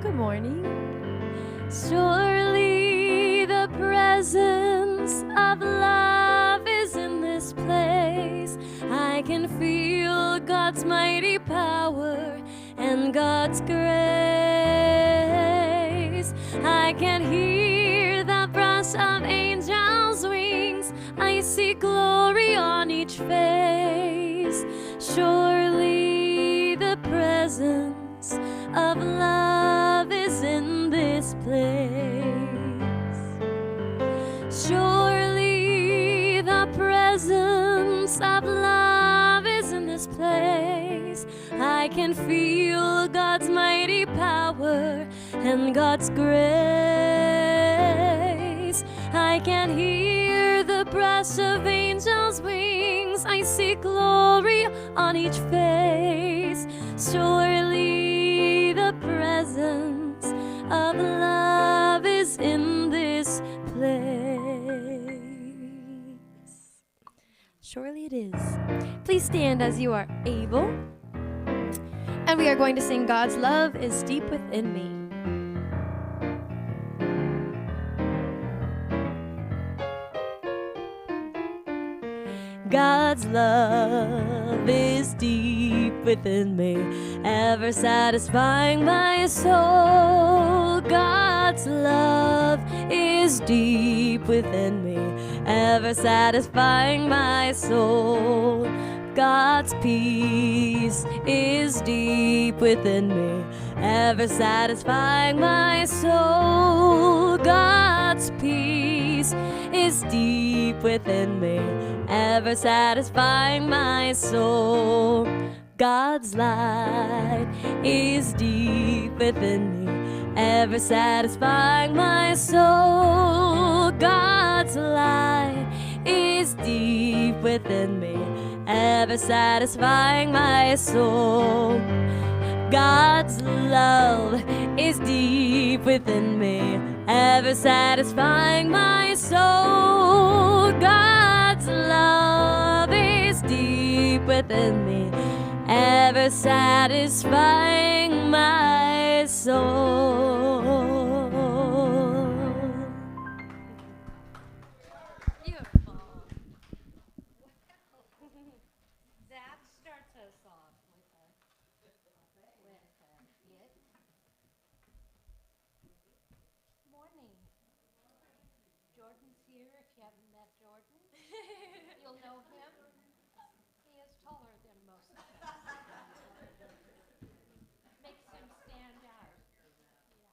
Good morning. Surely the presence of love is in this place. I can feel God's mighty power and God's grace. I can hear the brush of angels' wings. I see glory on each face. Surely the presence of love is in this place. Surely the presence of love is in this place. I can feel God's mighty power and God's grace. I can hear the brush of angels' wings. I see glory on each face. Surely the presence of love is in this place. Surely it is. Please stand as you are able. And we are going to sing God's Love is Deep Within Me. God's love is deep within me, ever satisfying my soul. God's love is deep within me, ever satisfying my soul. God's peace is deep within me, ever satisfying my soul. God's peace is deep within me, ever satisfying my soul. God's light is deep within me, ever satisfying my soul. God's light is deep within me, ever satisfying my soul. God's love is deep within me, ever satisfying my soul. God's love is deep within me, ever satisfying my soul. Beautiful. That starts us off with a hit. Morning. Jordan's here. If you haven't met Jordan, you'll know him. He is taller than most of us. Makes him stand out. Yeah.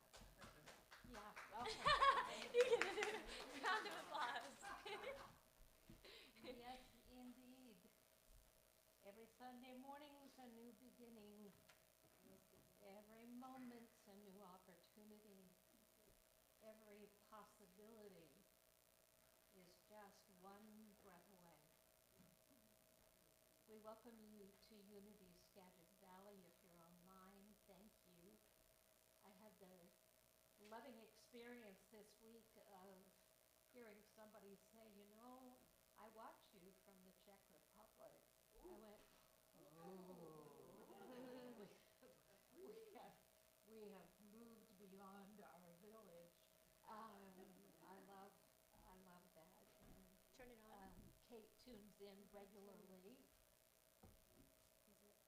Yeah. Okay. You get a round of applause. Yes, indeed. Every Sunday morning's a new beginning. moments, a new opportunity. Every possibility is just one breath away. We welcome you to Unity Skagit Valley. If you're online, thank you. I had the loving experience this week of hearing somebody say, you know, I watch you from the Czech Republic. I went, we have moved beyond our village. I love that. And Turn it on. Kate tunes in regularly.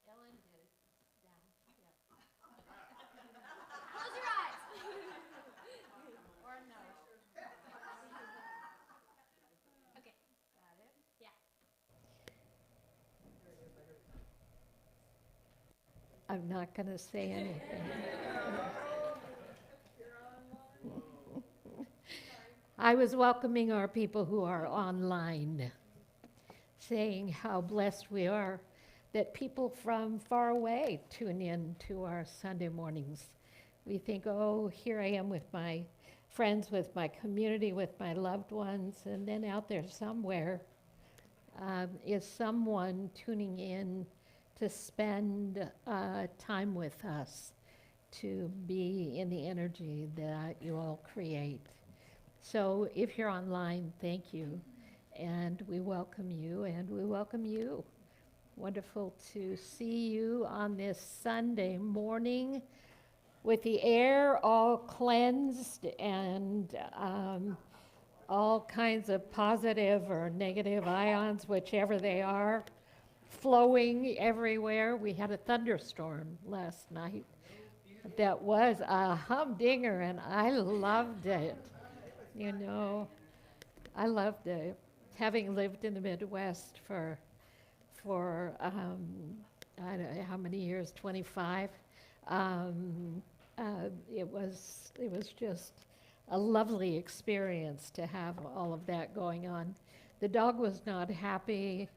Ellen did it down. Yeah. Close your eyes. Or no. Okay. Got it? Yeah. I'm not going to say anything. I was welcoming our people who are online, saying how blessed we are that people from far away tune in to our Sunday mornings. We think, oh, here I am with my friends, with my community, with my loved ones, and then out there somewhere is someone tuning in to spend time with us, to be in the energy that you all create. So if you're online, thank you, and we welcome you, and we welcome you. Wonderful to see you on this Sunday morning with the air all cleansed and all kinds of positive or negative ions, whichever they are, flowing everywhere. We had a thunderstorm last night that was a humdinger, and I loved it. You know, I loved it. Having lived in the Midwest for I don't know how many years, 25. It was just a lovely experience to have all of that going on. The dog was not happy.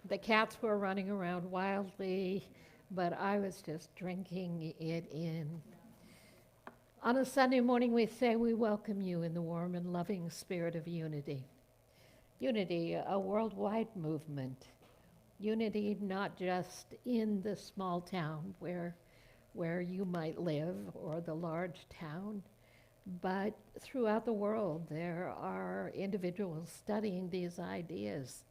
The cats were running around wildly, but I was just drinking it in. On a Sunday morning, we say we welcome you in the warm and loving spirit of unity. Unity, a worldwide movement. Unity not just in the small town where you might live or the large town, but throughout the world there are individuals studying these ideas.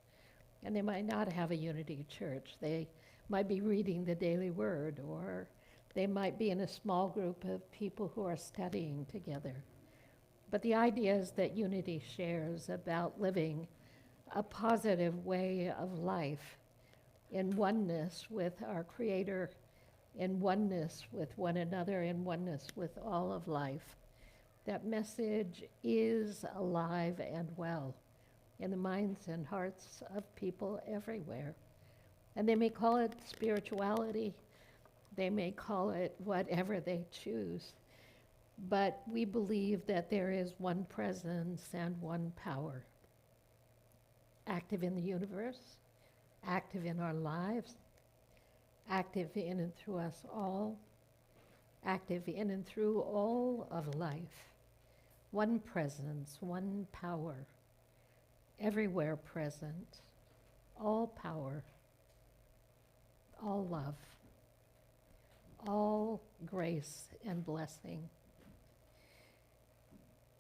And they might not have a unity church. They might be reading the daily word, or they might be in a small group of people who are studying together. But the idea is that unity shares about living a positive way of life in oneness with our Creator, in oneness with one another, in oneness with all of life. That message is alive and well in the minds and hearts of people everywhere. And they may call it spirituality, they may call it whatever they choose, but we believe that there is one presence and one power, active in the universe, active in our lives, active in and through us all, active in and through all of life. One presence, one power, everywhere present, all power, all love, all grace and blessing.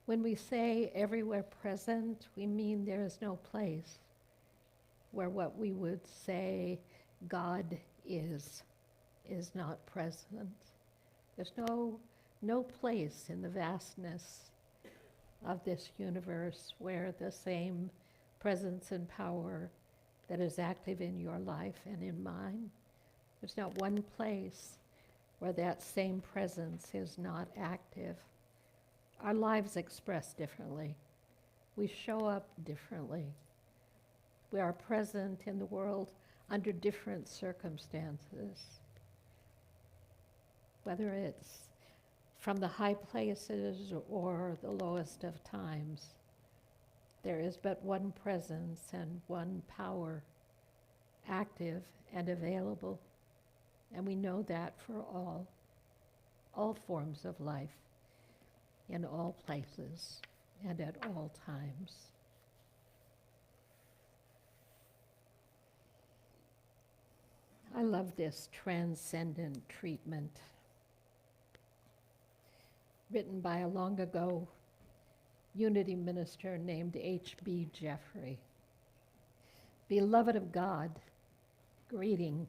When we say everywhere present, we mean there is no place where what we would say God is not present. There's no place in the vastness of this universe where the same presence and power that is active in your life and in mine, there's not one place where that same presence is not active. Our lives express differently. We show up differently. We are present in the world under different circumstances. Whether it's from the high places or the lowest of times, there is but one presence and one power, active and available, and we know that for all. all forms of life, in all places, and at all times. I love this transcendent treatment, written by a long ago Unity minister named H.B. Jeffrey. Beloved of God, greeting.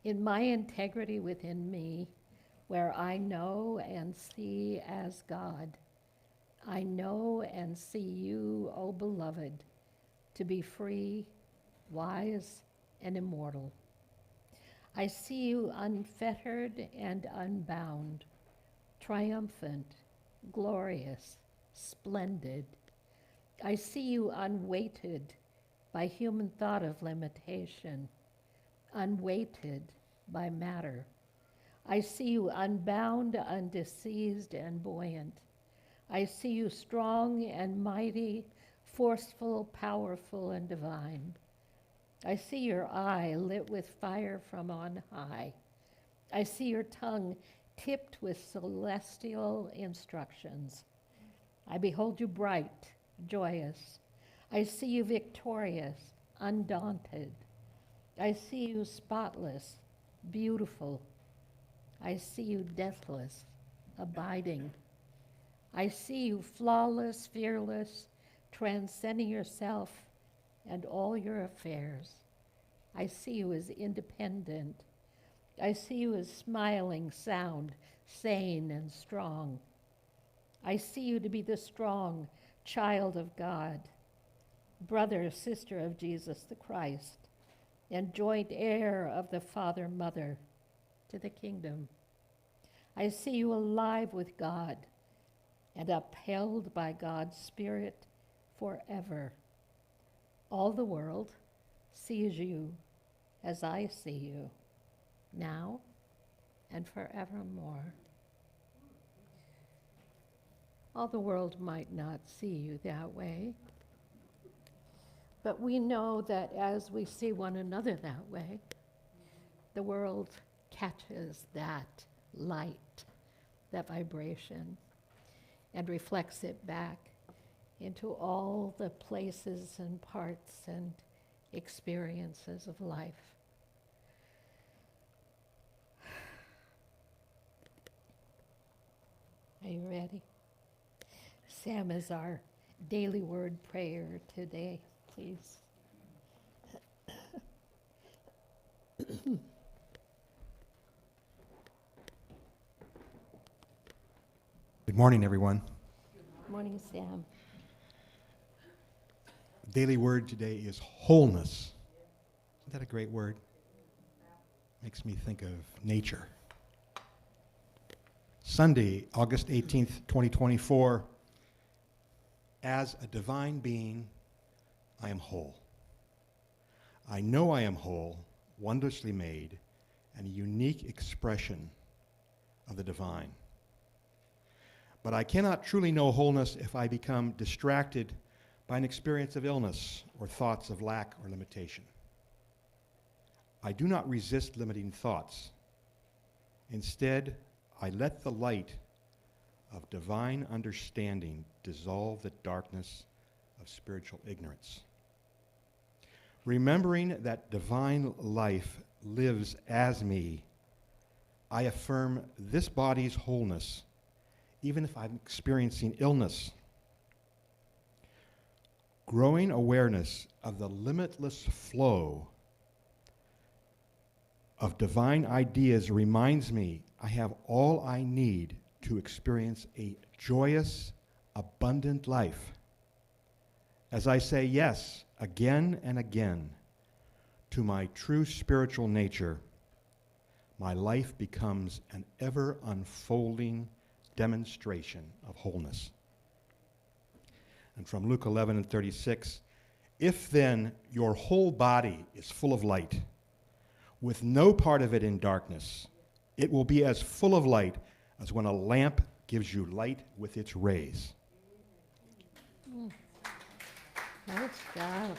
In my integrity within me, where I know and see as God, I know and see you, O beloved, to be free, wise, and immortal. I see you unfettered and unbound, triumphant, glorious, splendid. I see you unweighted by human thought of limitation, unweighted by matter. I see you unbound, undeceased, and buoyant. I see you strong and mighty, forceful, powerful, and divine. I see your eye lit with fire from on high. I see your tongue tipped with celestial instructions. I behold you bright, joyous. I see you victorious, undaunted. I see you spotless, beautiful. I see you deathless, abiding. I see you flawless, fearless, transcending yourself and all your affairs. I see you as independent. I see you as smiling, sound, sane, and strong. I see you to be the strong child of God, brother, sister of Jesus the Christ, and joint heir of the Father, Mother to the kingdom. I see you alive with God and upheld by God's Spirit forever. All the world sees you as I see you, now and forevermore. All the world might not see you that way, but we know that as we see one another that way, the world catches that light, that vibration, and reflects it back into all the places and parts and experiences of life. Are you ready? Sam is our daily word prayer today, please. Good morning, everyone. Good morning, Sam. Daily word today is wholeness. Isn't that a great word? Makes me think of nature. Sunday, August 18th, 2024. As a divine being, I am whole. I know I am whole, wondrously made, and a unique expression of the divine. But I cannot truly know wholeness if I become distracted by an experience of illness or thoughts of lack or limitation. I do not resist limiting thoughts. Instead, I let the light of divine understanding dissolve the darkness of spiritual ignorance. Remembering that divine life lives as me, I affirm this body's wholeness, even if I'm experiencing illness. Growing awareness of the limitless flow of divine ideas reminds me I have all I need to experience a joyous, abundant life. As I say yes again and again to my true spiritual nature, my life becomes an ever unfolding demonstration of wholeness. And from Luke 11:36, if then your whole body is full of light, with no part of it in darkness, it will be as full of light as when a lamp gives you light with its rays. Nice job.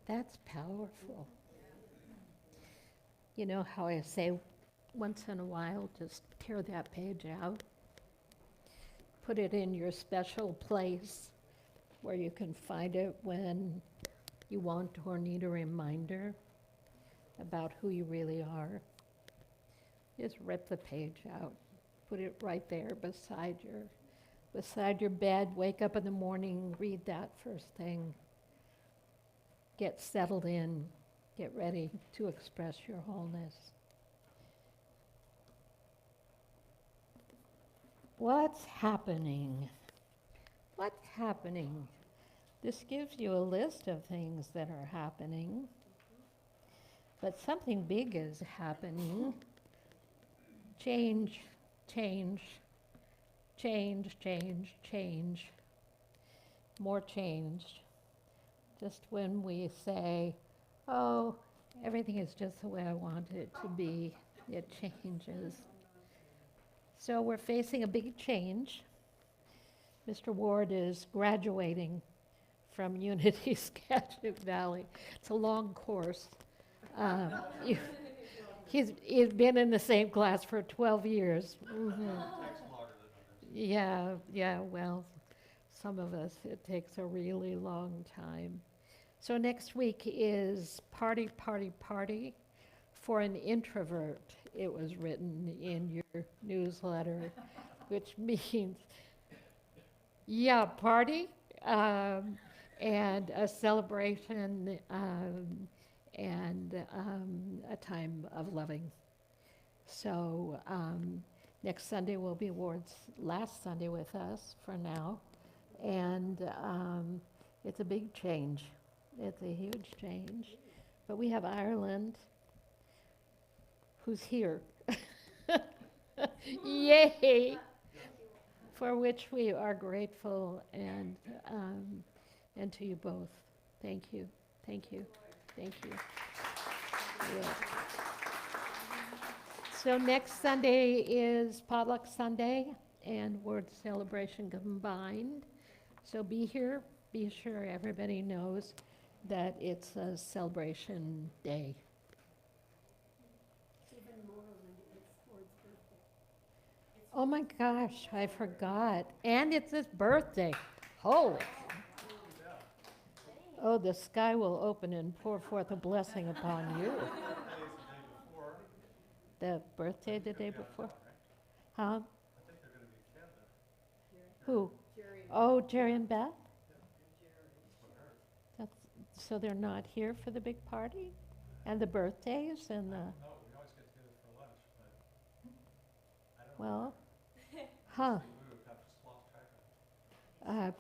That's powerful. You know how I say once in a while, just tear that page out, put it in your special place where you can find it when you want or need a reminder about who you really are. Just rip the page out, put it right there beside your bed. Wake up in the morning, read that first thing. Get settled in, get ready to express your wholeness. What's happening? What's happening? This gives you a list of things that are happening, but something big is happening. Change, change, change, change, change. More change. Just when we say, oh, everything is just the way I want it to be, it changes. So we're facing a big change. Mr. Ward is graduating from Unity Skagit Valley. It's a long course. you- he's been in the same class for 12 years. Yeah, well, some of us, it takes a really long time. So next week is party, party, party for an introvert. It was written in your newsletter, which means, yeah, party and a celebration and a time of loving. So next Sunday will be Ward's last Sunday with us for now. And it's a big change. It's a huge change. But we have Ireland, who's here. Yay! For which we are grateful, and to you both. Thank you, thank you, thank you. Yeah. So next Sunday is Potluck Sunday and Word Celebration combined. So be here, be sure everybody knows that it's a celebration day. Oh my gosh, I forgot. And it's his birthday. Holy. Oh, the sky will open and pour forth a blessing upon you. The birthday the day before? Huh? Who? Oh, Jerry and Beth? That's, so they're not here for the big party? And the birthdays and the... Well, huh.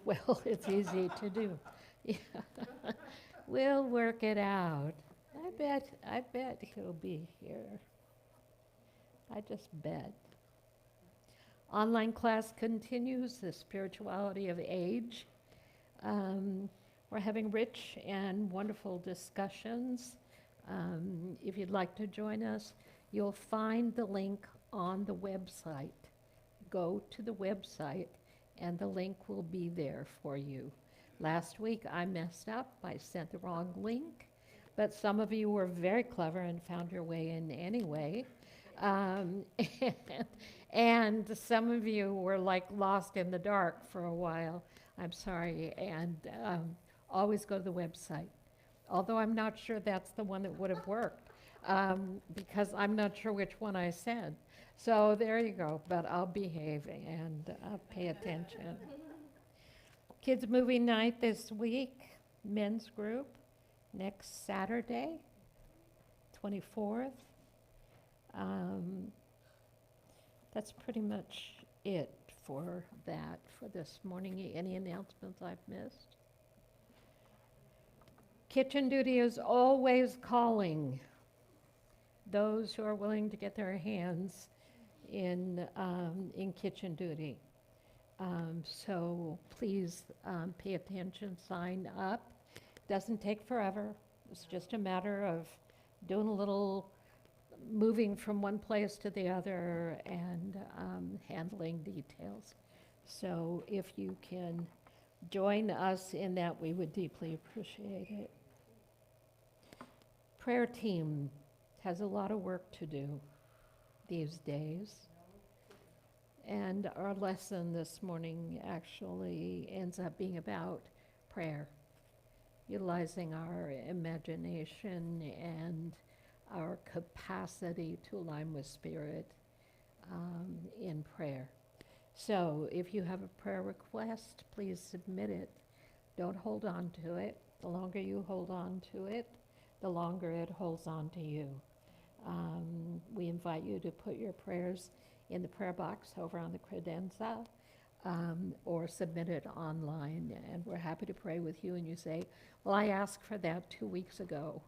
Well, it's easy to do. Yeah. We'll work it out. I bet he'll be here. I just bet. Online class continues, the spirituality of age. We're having rich and wonderful discussions. If you'd like to join us, you'll find the link on the website. Go to the website and the link will be there for you. Last week I messed up, I sent the wrong link, but some of you were very clever and found your way in anyway. And some of you were like lost in the dark for a while. I'm sorry, and always go to the website. Although I'm not sure that's the one that would have worked, because I'm not sure which one I said. So there you go, but I'll behave and pay attention. Kids movie night this week, men's group, next Saturday, 24th. That's pretty much it for that for this morning. Any announcements I've missed? Kitchen Duty is always calling those who are willing to get their hands in Kitchen Duty. So please pay attention, sign up. Doesn't take forever. It's just a matter of doing a little moving from one place to the other and handling details. So if you can join us in that, we would deeply appreciate it. Prayer team has a lot of work to do these days. And our lesson this morning actually ends up being about prayer, utilizing our imagination and our capacity to align with Spirit in prayer. So if you have a prayer request, please submit it. Don't hold on to it. The longer you hold on to it, the longer it holds on to you. We invite you to put your prayers in the prayer box over on the credenza, or submit it online, and we're happy to pray with you. And you say, well, I asked for that 2 weeks ago.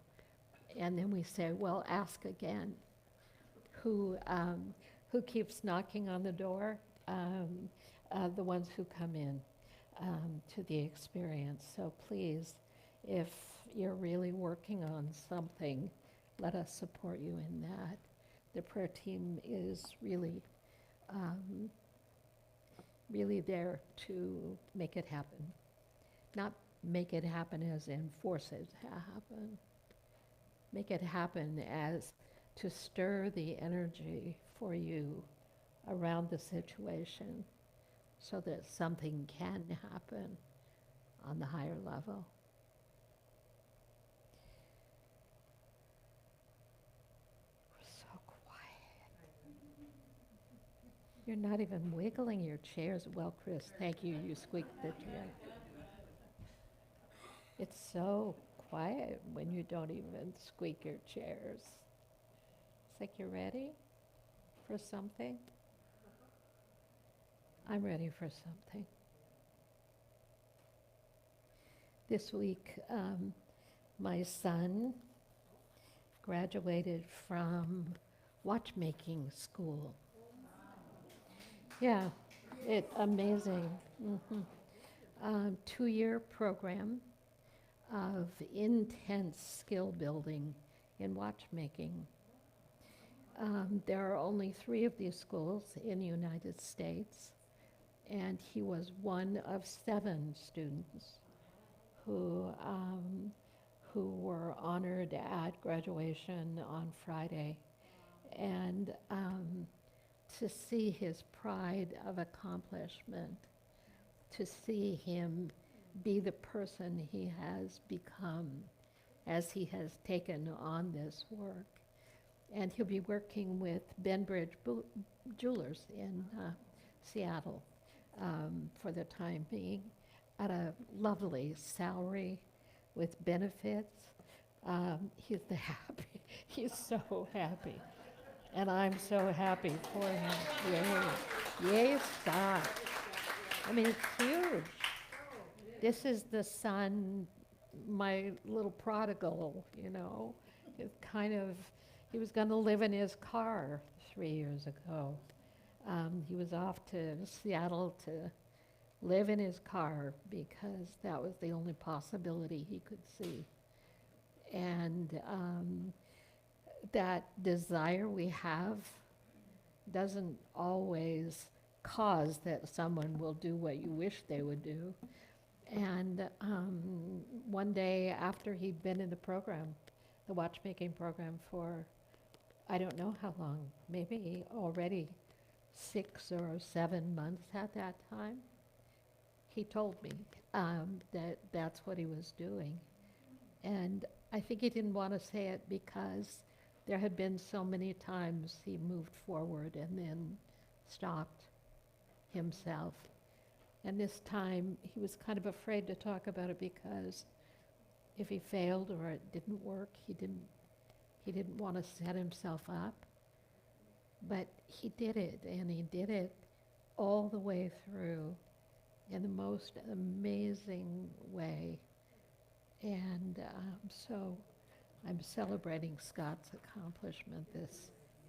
And then we say, well, ask again. Who keeps knocking on the door? The ones who come in to the experience. So please, if you're really working on something, let us support you in that. The prayer team is really, really there to make it happen. Not make it happen as in force it to happen. Make it happen as to stir the energy for you around the situation so that something can happen on the higher level. So quiet. You're not even wiggling your chairs. Well, Chris, thank you. You squeaked the chair. It's so quiet when you don't even squeak your chairs. It's like you're ready for something. I'm ready for something. This week, my son graduated from watchmaking school. Yeah, amazing. 2-year program of intense skill building in watchmaking. There are only 3 of these schools in the United States, and he was one of 7 students who were honored at graduation on Friday. And to see his pride of accomplishment, to see him be the person he has become as he has taken on this work. And he'll be working with Benbridge Jewelers in Seattle for the time being at a lovely salary with benefits. He's he's so happy. And I'm so happy for him. Yay. Yay, Scott. I mean, it's huge. This is the son, my little prodigal, you know. It's kind of, he was going to live in his car 3 years ago. He was off to Seattle to live in his car because that was the only possibility he could see. And that desire we have doesn't always cause that someone will do what you wish they would do. And one day after he'd been in the program, the watchmaking program for I don't know how long, maybe already 6 or 7 months at that time, he told me that that's what he was doing. And I think he didn't want to say it because there had been so many times he moved forward and then stopped himself. And this time he was kind of afraid to talk about it because if he failed or it didn't work, he didn't want to set himself up. But he did it, and he did it all the way through in the most amazing way. And so I'm celebrating Scott's accomplishment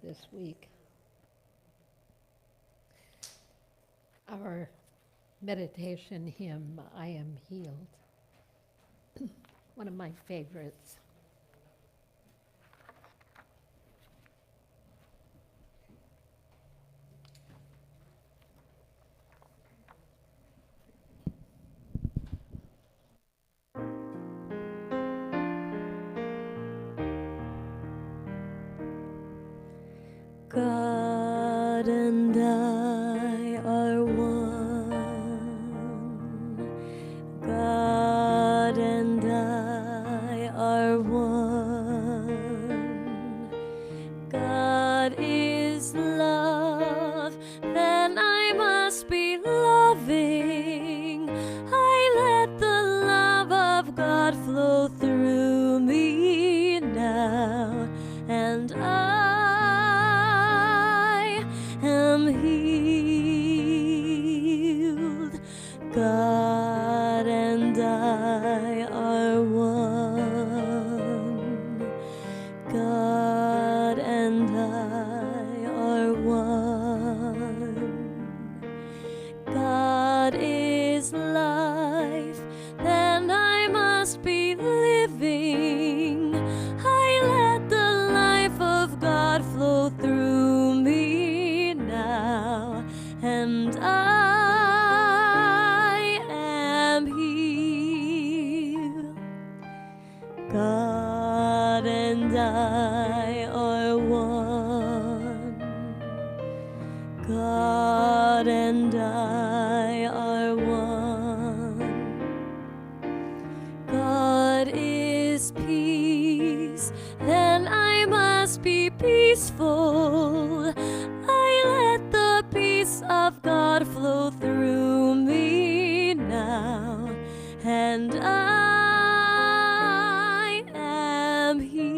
this week. Our meditation hymn, I Am Healed, one of my favorites. God flow through me now, and I am healed. God and I are one. God and I are one. God is life, then I must be living. I let the life of God flow through me now, and I am healed. God and I are one. God and I are one. God is peace, then I must be peaceful. I let the peace of God flow through me now, and I am healed.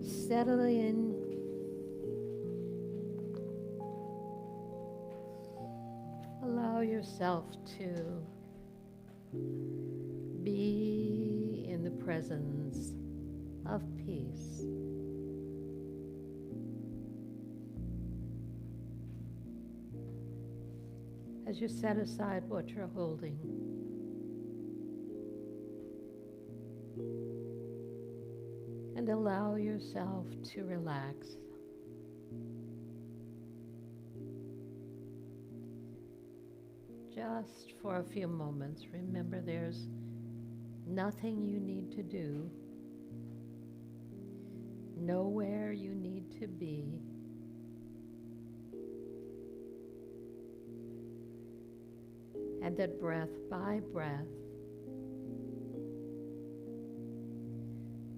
Settle in. Allow yourself to be in the presence of peace. As you set aside what you're holding, and allow yourself to relax. Just for a few moments, remember there's nothing you need to do, nowhere you need to be. And that breath by breath,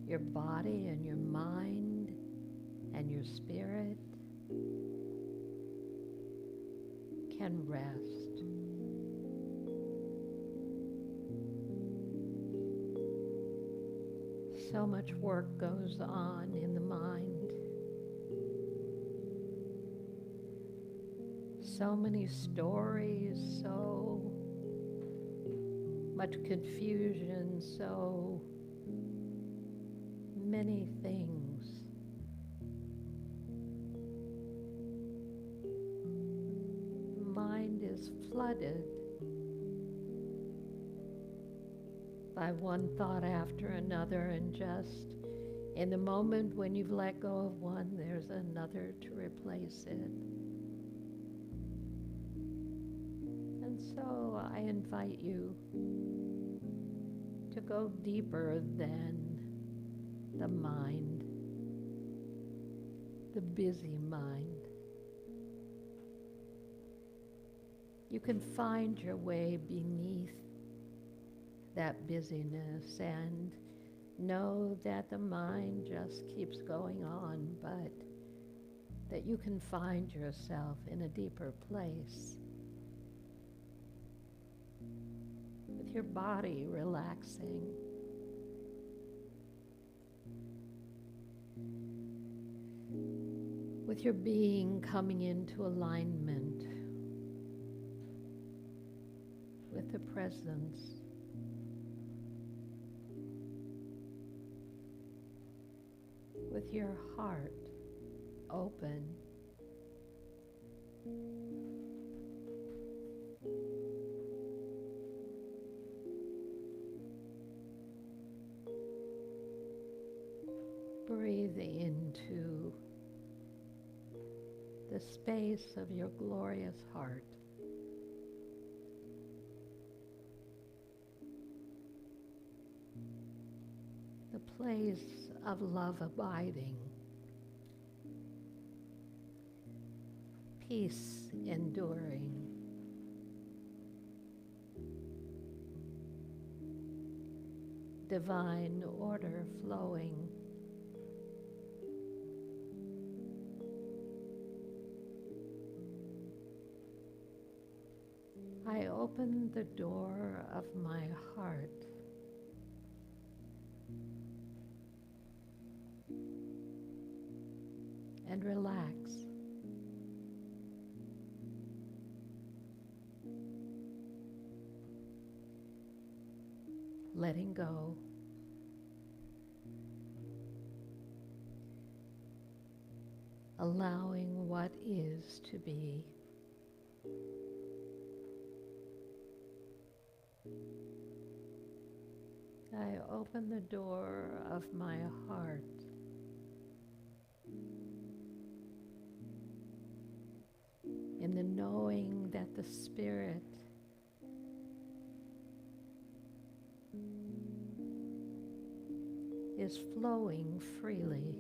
your body and your mind and your spirit can rest. So much work goes on in the mind. So many stories, so much confusion, so many things. Mind is flooded by one thought after another, and just in the moment when you've let go of one, there's another to replace it. And so I invite you to go deeper than the mind, the busy mind. You can find your way beneath that busyness and know that the mind just keeps going on, but that you can find yourself in a deeper place with your body relaxing. With your being coming into alignment with the presence. With your heart open. Breathe into the space of your glorious heart. The place of love abiding, peace enduring, divine order flowing, I open the door of my heart and relax. Letting go. Allowing what is to be. I open the door of my heart in the knowing that the Spirit is flowing freely.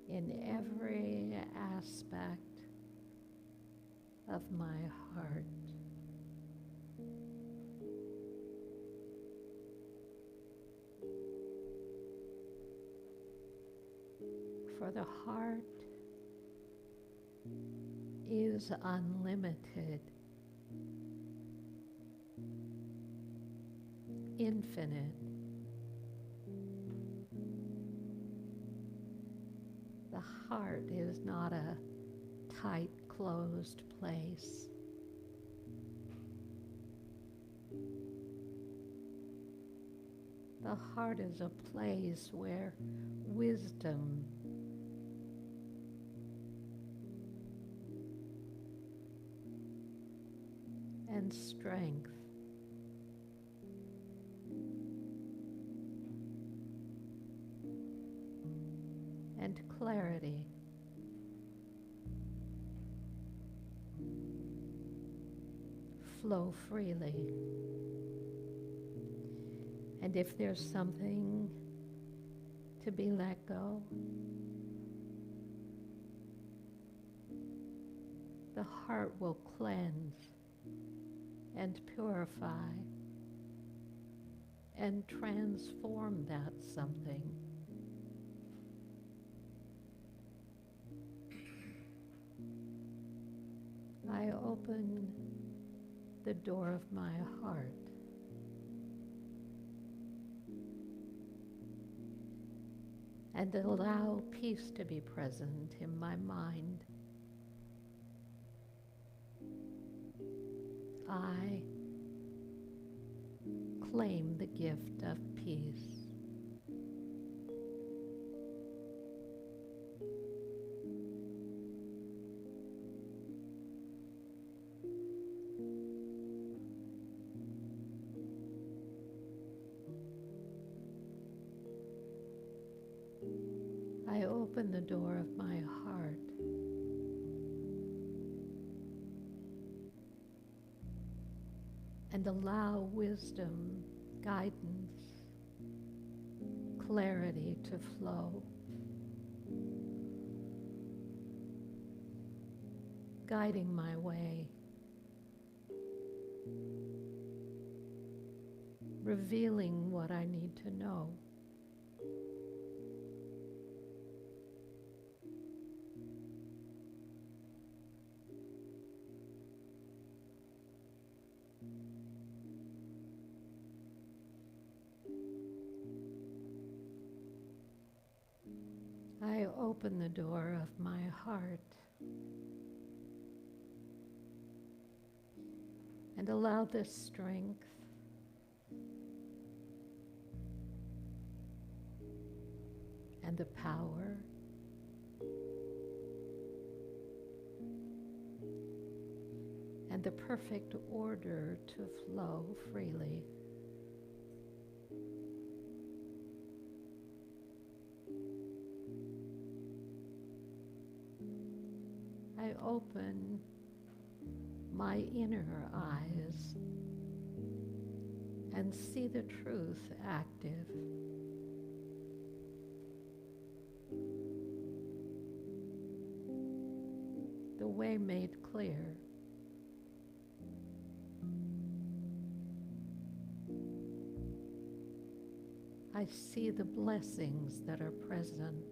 In every aspect of my heart. For the heart is unlimited, infinite. The heart is not a tight, closed place. The heart is a place where wisdom and strength and clarity flow freely. And if there's something to be let go, the heart will cleanse and purify and transform that something. I open the door of my heart and allow peace to be present in my mind. I claim the gift of peace. I open the door of my heart and allow wisdom, guidance, clarity to flow, guiding my way, revealing what I need to know. I open the door of my heart and allow this strength and the power and the perfect order to flow freely. I open my inner eyes and see the truth active. The way made clear. I see the blessings that are present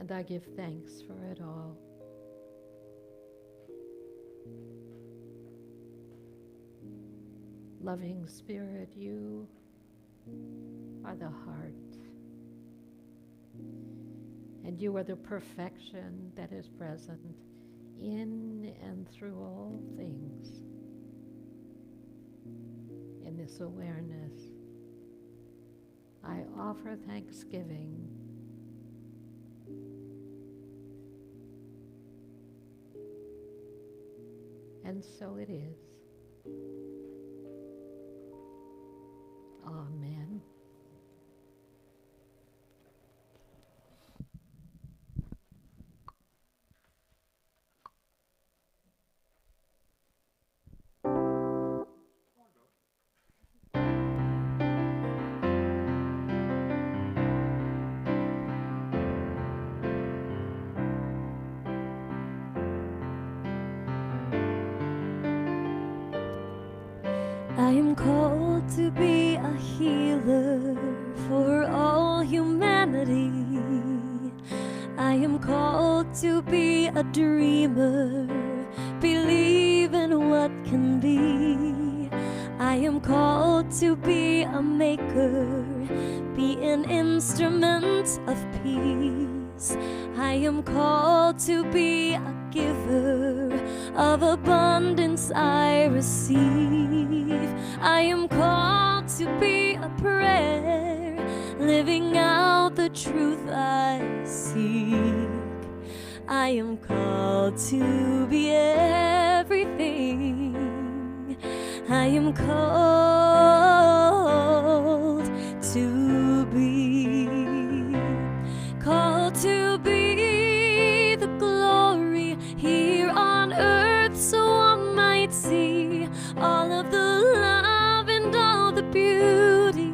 and I give thanks for it all. Loving Spirit, you are the heart, and you are the perfection that is present in and through all things. In this awareness, I offer thanksgiving and so it is. Amen. I am called to be a healer for all humanity. I am called to be a dreamer, believe in what can be. I am called to be a maker, be an instrument of peace. I am called to be a giver, of abundance I receive. I am called to be a prayer, living out the truth I seek. I am called to be everything. I am called to be the glory here on earth, so I might see all of the love and all the beauty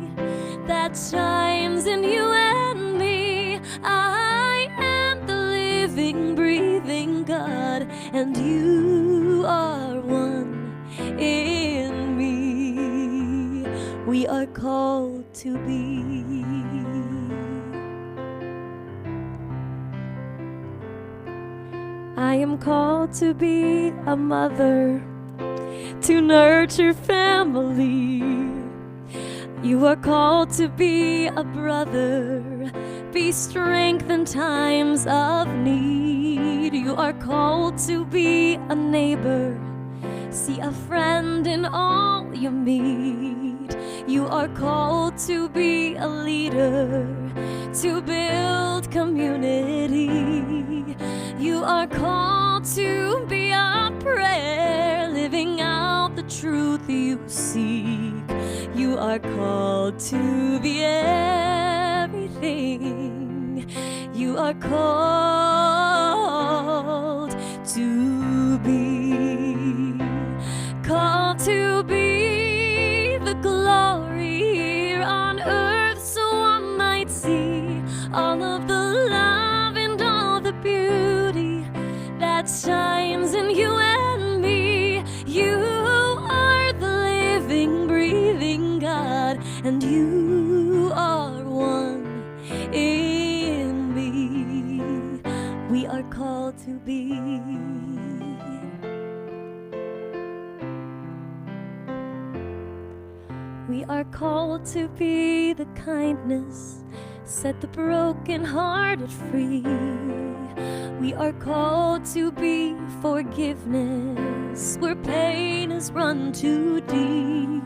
that shines in you and me. I am the living, breathing God, and you are one in me. We are called to be. I am called to be a mother, to nurture family. You are called to be a brother, be strength in times of need. You are called to be a neighbor, see a friend in all you meet. You are called to be a leader, to build community. You are called to be a prayer, living out the truth you seek. You are called to be everything. You are called to be the glory here on earth, so I might see all of the love and all the beauty that shines in you and me. You are the living, breathing God, and you are one in me. We are called to be. We are called to be the kindness, set the broken-hearted free. We are called to be forgiveness, where pain has run too deep.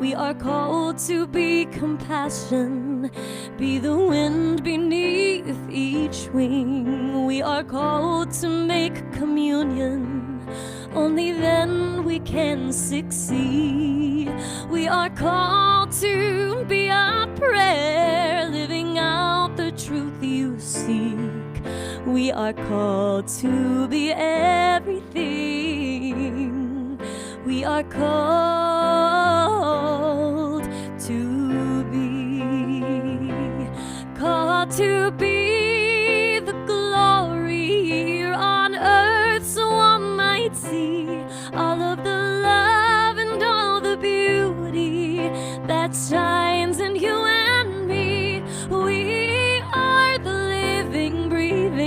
We are called to be compassion, be the wind beneath each wing. We are called to make communion, only then we can succeed. We are called to be a prayer, living out the truth you seek. We are called to be everything. We are called to be the glory here on earth, so I might see all of the love and all the beauty that shines in you and me. We are the living, breathing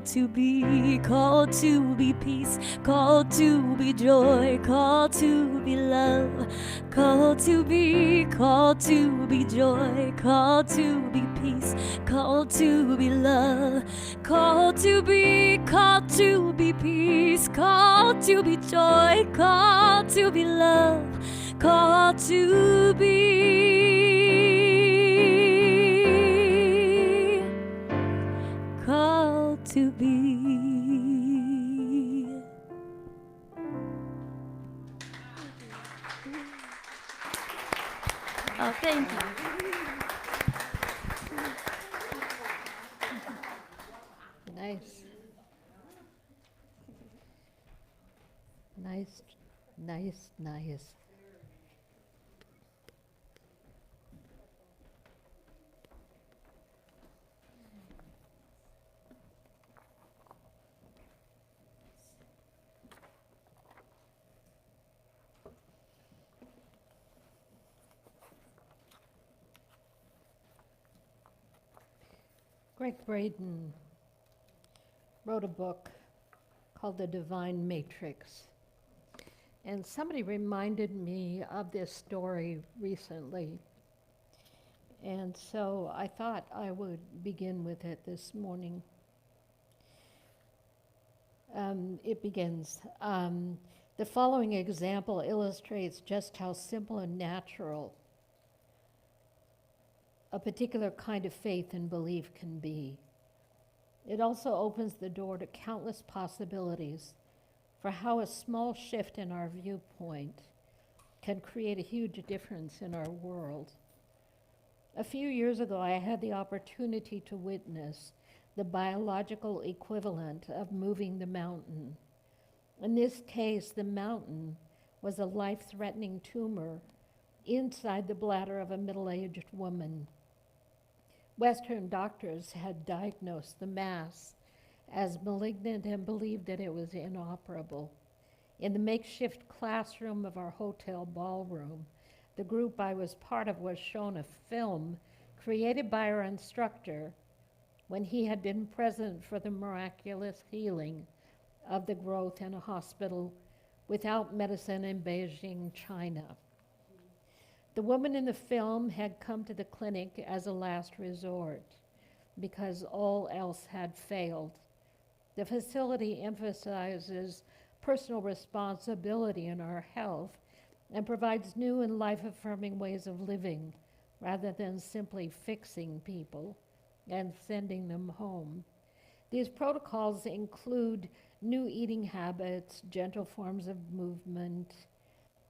to be, called to be peace, called to be joy, called to be love, called to be joy, called to be peace, called to be love, called to be peace, called to be joy, called to be love, called to be, called to be. Oh, thank you. Nice. Nice, nice, nice. Greg Braden wrote a book called The Divine Matrix. And somebody reminded me of this story recently. And so I thought I would begin with it this morning. It begins, the following example illustrates just how simple and natural a particular kind of faith and belief can be. It also opens the door to countless possibilities for how a small shift in our viewpoint can create a huge difference in our world. A few years ago, I had the opportunity to witness the biological equivalent of moving the mountain. In this case, the mountain was a life-threatening tumor inside the bladder of a middle-aged woman. Western doctors had diagnosed the mass as malignant and believed that it was inoperable. In the makeshift classroom of our hotel ballroom, the group I was part of was shown a film created by our instructor when he had been present for the miraculous healing of the growth in a hospital without medicine in Beijing, China. The woman in the film had come to the clinic as a last resort because all else had failed. The facility emphasizes personal responsibility in our health and provides new and life-affirming ways of living rather than simply fixing people and sending them home. These protocols include new eating habits, gentle forms of movement,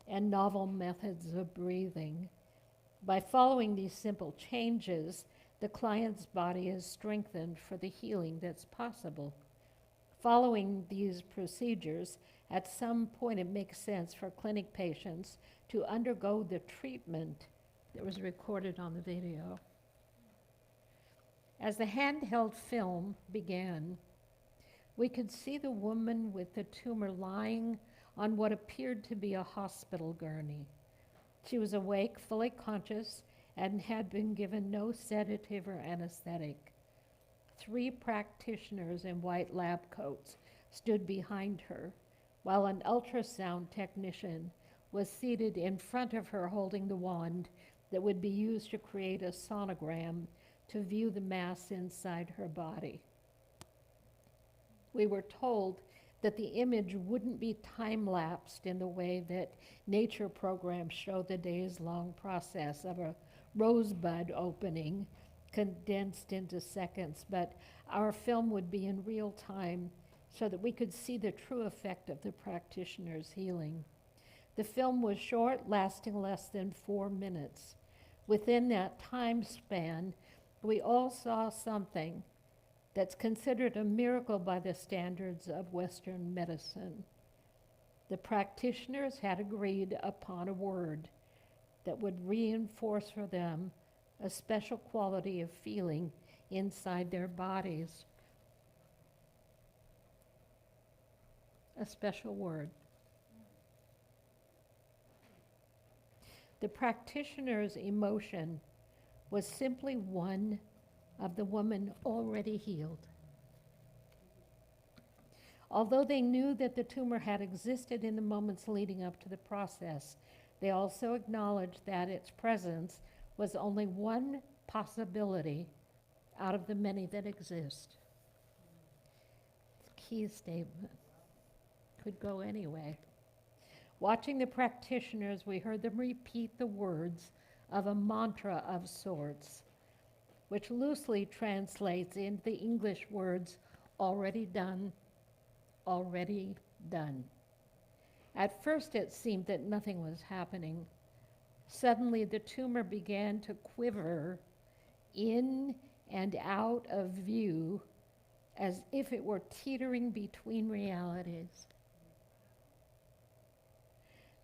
and novel methods of breathing. By following these simple changes, the client's body is strengthened for the healing that's possible. Following these procedures, at some point it makes sense for clinic patients to undergo the treatment that was recorded on the video. As the handheld film began, we could see the woman with the tumor lying on what appeared to be a hospital gurney. She was awake, fully conscious, and had been given no sedative or anesthetic. 3 practitioners in white lab coats stood behind her, while an ultrasound technician was seated in front of her holding the wand that would be used to create a sonogram to view the mass inside her body. We were told that the image wouldn't be time-lapsed in the way that nature programs show the days-long process of a rosebud opening condensed into seconds, but our film would be in real time so that we could see the true effect of the practitioner's healing. The film was short, lasting less than 4 minutes. Within that time span, we all saw something that's considered a miracle by the standards of Western medicine. The practitioners had agreed upon a word that would reinforce for them a special quality of feeling inside their bodies. A special word. The practitioner's emotion was simply one of the woman already healed. Although they knew that the tumor had existed in the moments leading up to the process, they also acknowledged that its presence was only one possibility out of the many that exist. Key statement. Could go anyway. Watching the practitioners, we heard them repeat the words of a mantra of sorts, which loosely translates into the English words, already done, already done. At first, it seemed that nothing was happening. Suddenly, the tumor began to quiver in and out of view as if it were teetering between realities.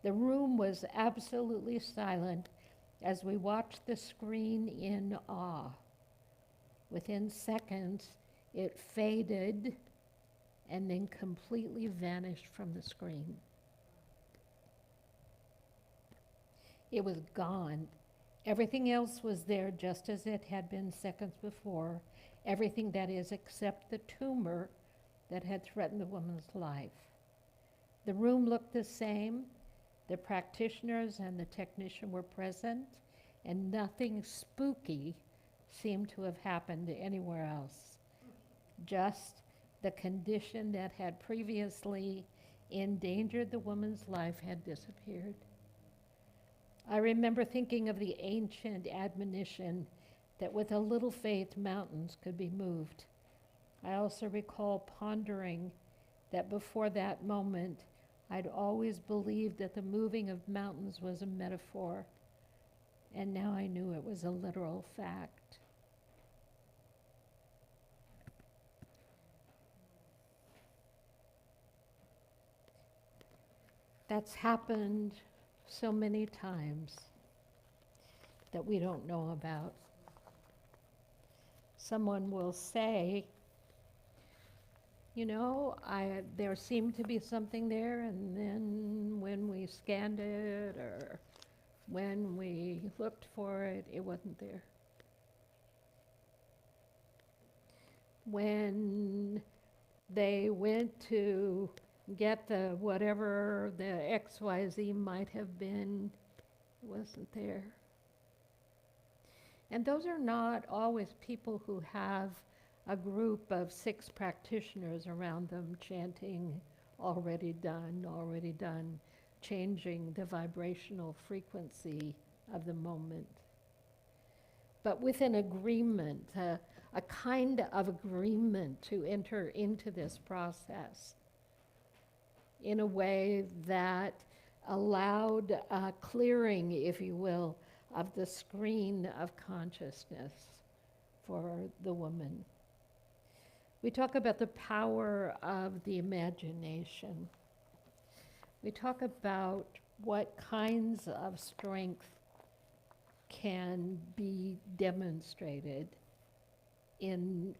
The room was absolutely silent as we watched the screen in awe. Within seconds, it faded and then completely vanished from the screen. It was gone. Everything else was there just as it had been seconds before. Everything, that is, except the tumor that had threatened the woman's life. The room looked the same. The practitioners and the technician were present, and nothing spooky seemed to have happened anywhere else. Just the condition that had previously endangered the woman's life had disappeared. I remember thinking of the ancient admonition that with a little faith, mountains could be moved. I also recall pondering that before that moment, I'd always believed that the moving of mountains was a metaphor, and now I knew it was a literal fact. That's happened so many times that we don't know about. Someone will say, you know, there seemed to be something there, and then when we scanned it or when we looked for it, it wasn't there. When they went to get the whatever the XYZ might have been, it wasn't there. And those are not always people who have a group of 6 practitioners around them chanting, already done, changing the vibrational frequency of the moment. But with an agreement, a kind of agreement to enter into this process in a way that allowed clearing, if you will, of the screen of consciousness for the woman. We talk about the power of the imagination. We talk about what kinds of strength can be demonstrated in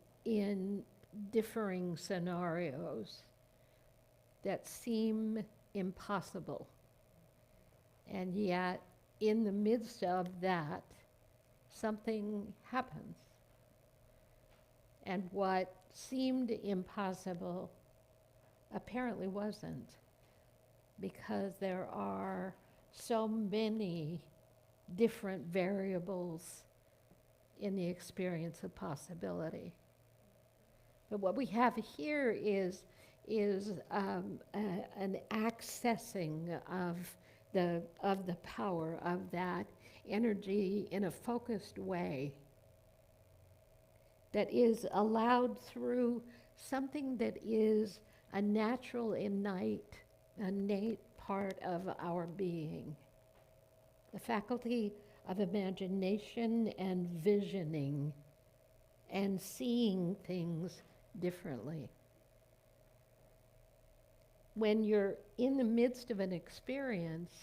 differing scenarios that seem impossible. And yet, in the midst of that, something happens. And what seemed impossible apparently wasn't, because there are so many different variables in the experience of possibility. But what we have here is an accessing of the power of that energy in a focused way that is allowed through something that is a natural, innate part of our being. The faculty of imagination and visioning and seeing things differently. When you're in the midst of an experience,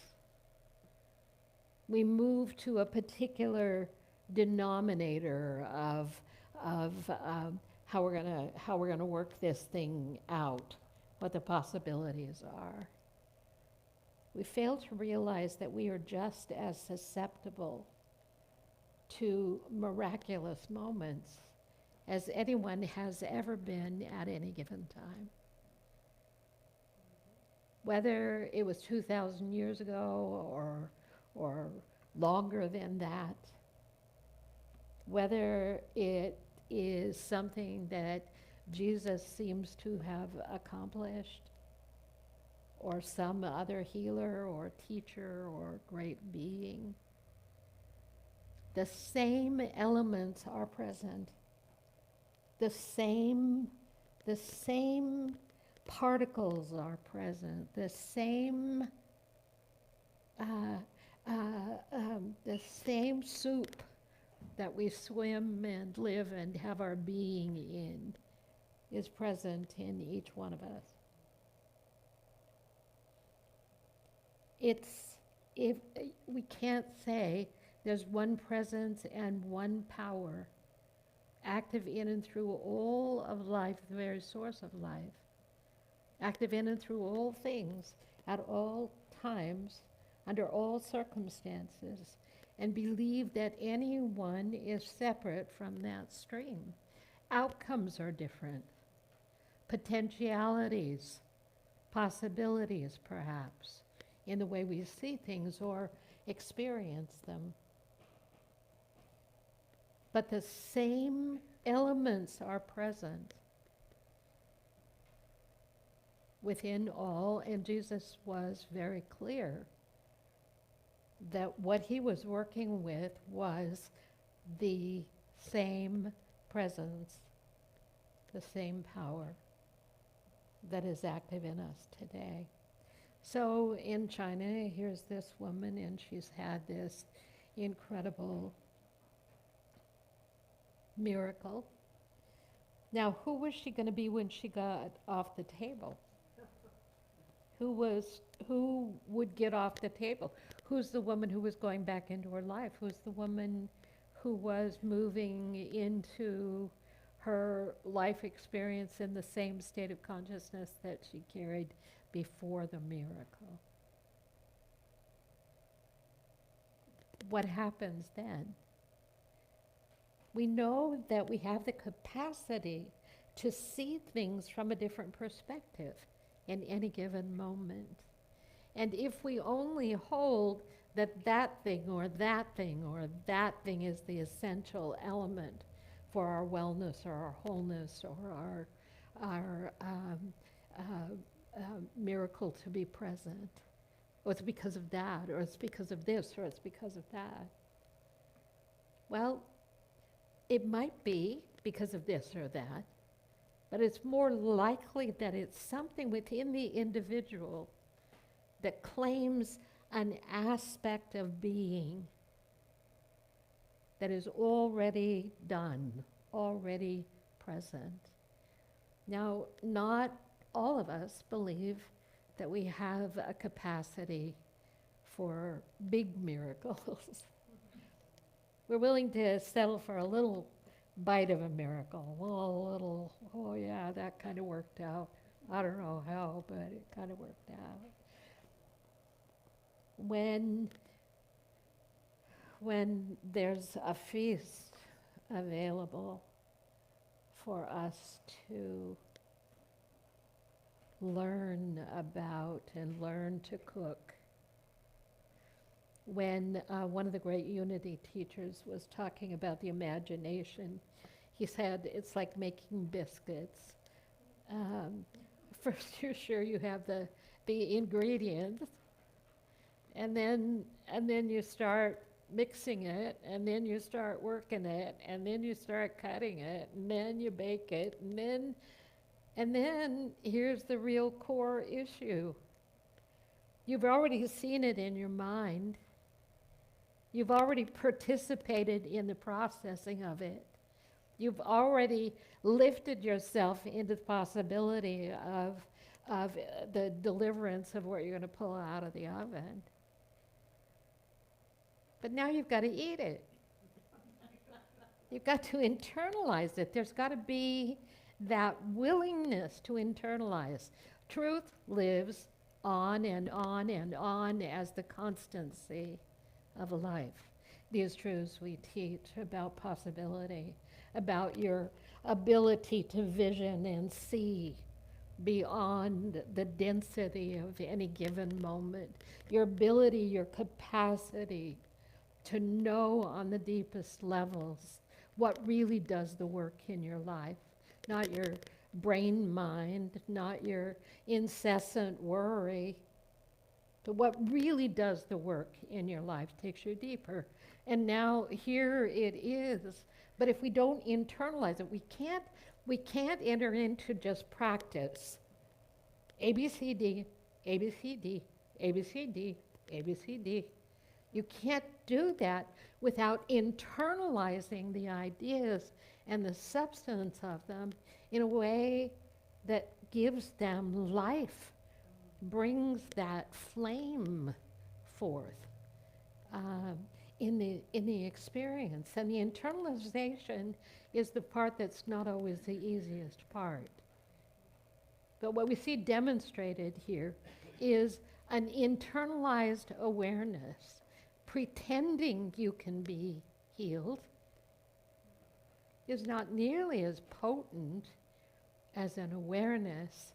we move to a particular denominator of how we're gonna work this thing out, what the possibilities are. We fail to realize that we are just as susceptible to miraculous moments as anyone has ever been at any given time. Whether it was 2,000 years ago or longer than that, whether it is something that Jesus seems to have accomplished, or some other healer or teacher or great being, the same elements are present. The same particles are present. The same soup that we swim and live and have our being in is present in each one of us. If we can't say there's one presence and one power active in and through all of life, the very source of life, active in and through all things at all times, under all circumstances, and believe that anyone is separate from that stream. Outcomes are different. Potentialities, possibilities perhaps, in the way we see things or experience them. But the same elements are present within all, and Jesus was very clear that what he was working with was the same presence, the same power that is active in us today. So in China, here's this woman, and she's had this incredible miracle. Now, who was she going to be when she got off the table? Who would get off the table? Who's the woman who was going back into her life? Who's the woman who was moving into her life experience in the same state of consciousness that she carried before the miracle? What happens then? We know that we have the capacity to see things from a different perspective in any given moment. And if we only hold that that thing or that thing or that thing is the essential element for our wellness or our wholeness or our miracle to be present, or it's because of that, or it's because of this, or it's because of that. Well, it might be because of this or that, but it's more likely that it's something within the individual that claims an aspect of being that is already done, already present. Now, not all of us believe that we have a capacity for big miracles. We're willing to settle for a little bite of a miracle. Well, a little, oh yeah, that kind of worked out. I don't know how, but it kind of worked out. When there's a feast available for us to learn about and learn to cook, when one of the great Unity teachers was talking about the imagination, he said it's like making biscuits. First, you're sure you have the ingredients, and then you start mixing it, and then you start working it, and then you start cutting it, and then you bake it, and then here's the real core issue. You've already seen it in your mind. You've already participated in the processing of it. You've already lifted yourself into the possibility of the deliverance of what you're going to pull out of the oven. But now you've got to eat it. You've got to internalize it. There's got to be that willingness to internalize. Truth lives on and on and on as the constancy of life. These truths we teach about possibility, about your ability to vision and see beyond the density of any given moment. Your ability, your capacity to know on the deepest levels what really does the work in your life, not your brain mind, not your incessant worry, but what really does the work in your life takes you deeper. And now here it is. But if we don't internalize it, we can't enter into just practice. A, B, C, D, A, B, C, D, A, B, C, D, A, B, C, D. You can't do that without internalizing the ideas and the substance of them in a way that gives them life, brings that flame forth in the experience. And the internalization is the part that's not always the easiest part. But what we see demonstrated here is an internalized awareness. Pretending you can be healed is not nearly as potent as an awareness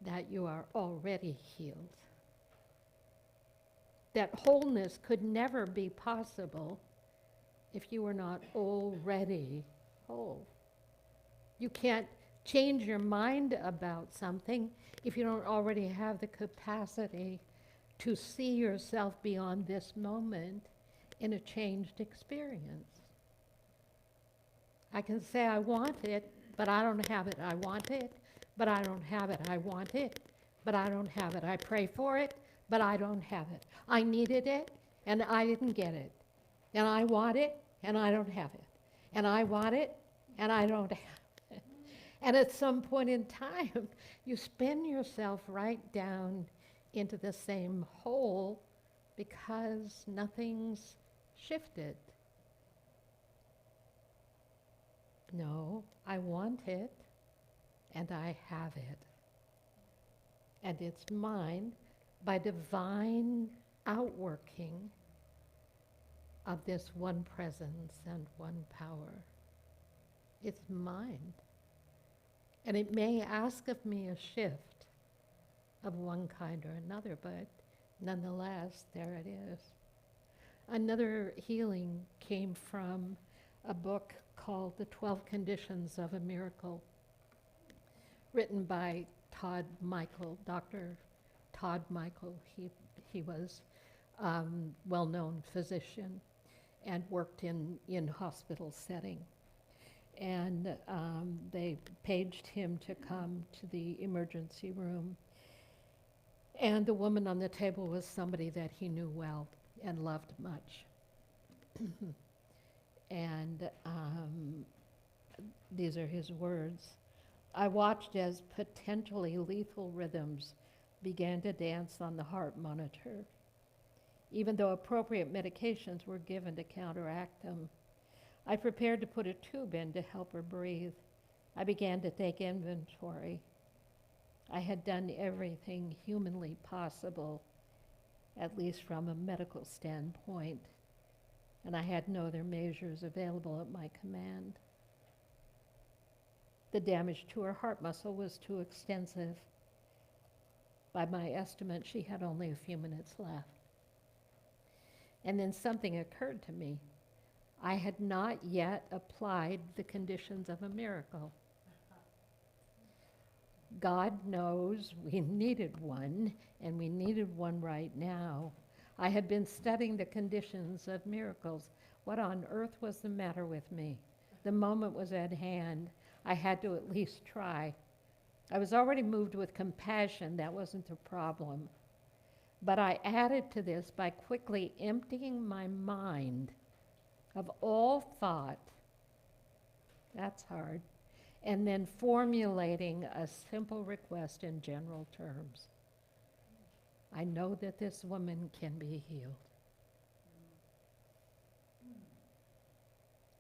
that you are already healed. That wholeness could never be possible if you were not already whole. You can't change your mind about something if you don't already have the capacity to see yourself beyond this moment in a changed experience. I can say I want it, but I don't have it. I want it, but I don't have it. I want it, but I don't have it. I pray for it, but I don't have it. I needed it, and I didn't get it. And I want it, and I don't have it. And I want it, and I don't have it. And at some point in time, you spin yourself right down into the same hole because nothing's shifted. No, I want it, and I have it. And it's mine by divine outworking of this one presence and one power. It's mine. And it may ask of me a shift of one kind or another, but nonetheless, there it is. Another healing came from a book called The 12 Conditions of a Miracle, written by Todd Michael, Dr. Todd Michael. He was a well-known physician and worked in hospital setting. And they paged him to come to the emergency room. And the woman on the table was somebody that he knew well and loved much. And these are his words. I watched as potentially lethal rhythms began to dance on the heart monitor, even though appropriate medications were given to counteract them. I prepared to put a tube in to help her breathe. I began to take inventory. I had done everything humanly possible, at least from a medical standpoint, and I had no other measures available at my command. The damage to her heart muscle was too extensive. By my estimate, she had only a few minutes left. And then something occurred to me. I had not yet applied the conditions of a miracle. God knows we needed one, and we needed one right now. I had been studying the conditions of miracles. What on earth was the matter with me? The moment was at hand. I had to at least try. I was already moved with compassion. That wasn't a problem. But I added to this by quickly emptying my mind of all thought. That's hard. And then formulating a simple request in general terms. I know that this woman can be healed.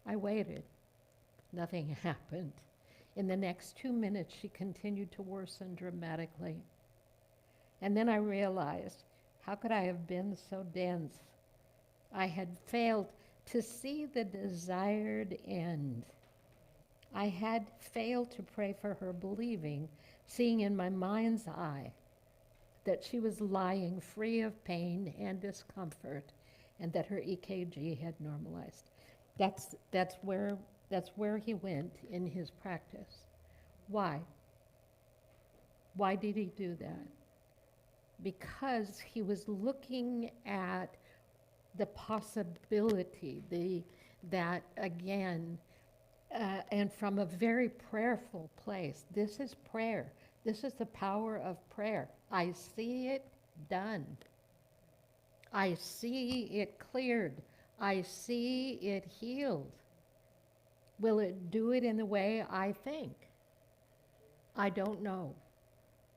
I waited. Nothing happened. In the next 2 minutes, she continued to worsen dramatically. And then I realized, how could I have been so dense? I had failed to see the desired end. I had failed to pray for her, believing seeing in my mind's eye that she was lying free of pain and discomfort and that her EKG had normalized. That's where he went in his practice. Why? Why did he do that? Because he was looking at the possibility, that again, and from a very prayerful place. This is prayer. This is the power of prayer. I see it done. I see it cleared. I see it healed. Will it do it in the way I think? I don't know.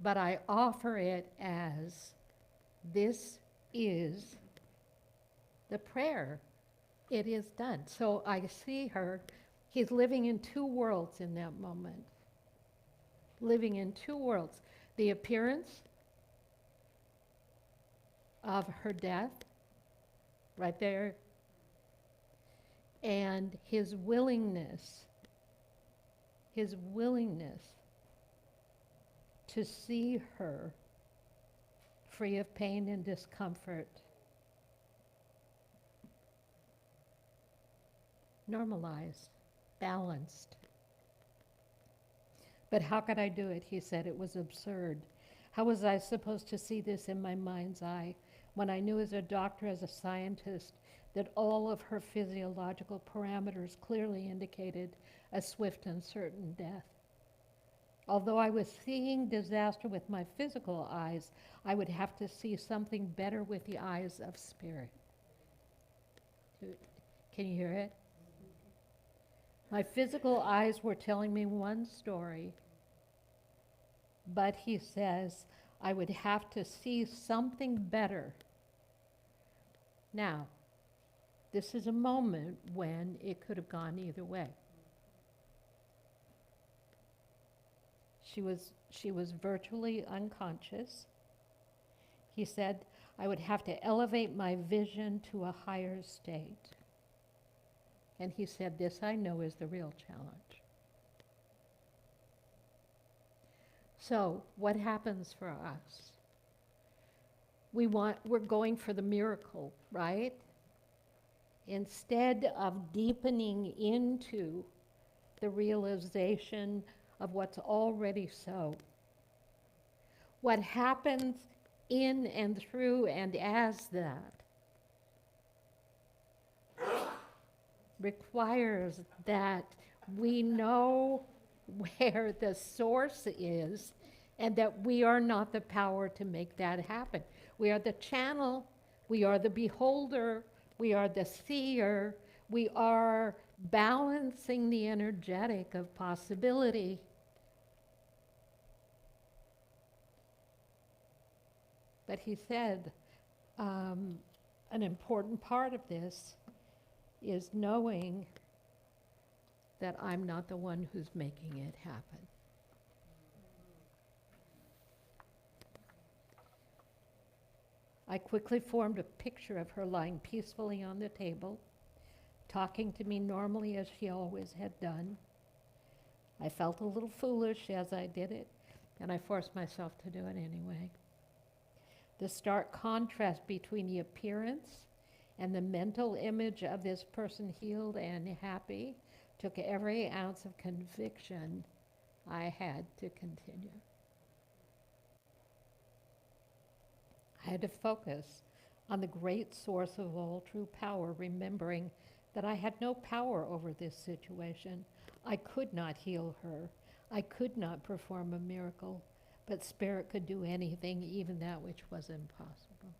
But I offer it as this is the prayer. It is done. So I see her. He's living in two worlds in that moment. Living in two worlds. The appearance of her death, right there, and his willingness to see her free of pain and discomfort, normalized, balanced. But how could I do it? He said it was absurd. How was I supposed to see this in my mind's eye when I knew as a doctor, as a scientist, that all of her physiological parameters clearly indicated a swift and certain death? Although I was seeing disaster with my physical eyes, I would have to see something better with the eyes of spirit. Can you hear it? My physical eyes were telling me one story, but he says I would have to see something better. Now, this is a moment when it could have gone either way. She was virtually unconscious. He said I would have to elevate my vision to a higher state. And he said, this I know is the real challenge. So what happens for us? We're going for the miracle, right? Instead of deepening into the realization of what's already so. What happens in and through and as that requires that we know where the source is and that we are not the power to make that happen. We are the channel, we are the beholder, we are the seer, we are balancing the energetic of possibility. But he said, an important part of this is knowing that I'm not the one who's making it happen. I quickly formed a picture of her lying peacefully on the table, talking to me normally as she always had done. I felt a little foolish as I did it, and I forced myself to do it anyway. The stark contrast between the appearance and the mental image of this person healed and happy took every ounce of conviction I had to continue. I had to focus on the great source of all true power, remembering that I had no power over this situation. I could not heal her. I could not perform a miracle, but Spirit could do anything, even that which was impossible.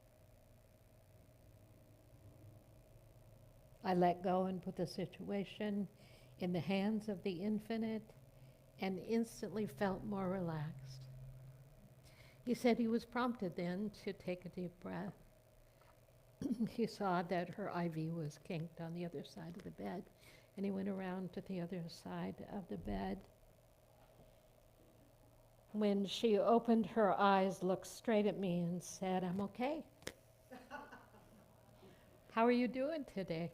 I let go and put the situation in the hands of the infinite and instantly felt more relaxed. He said he was prompted then to take a deep breath. He saw that her IV was kinked on the other side of the bed, and he went around to the other side of the bed. When she opened her eyes, looked straight at me and said, "I'm okay. How are you doing today?"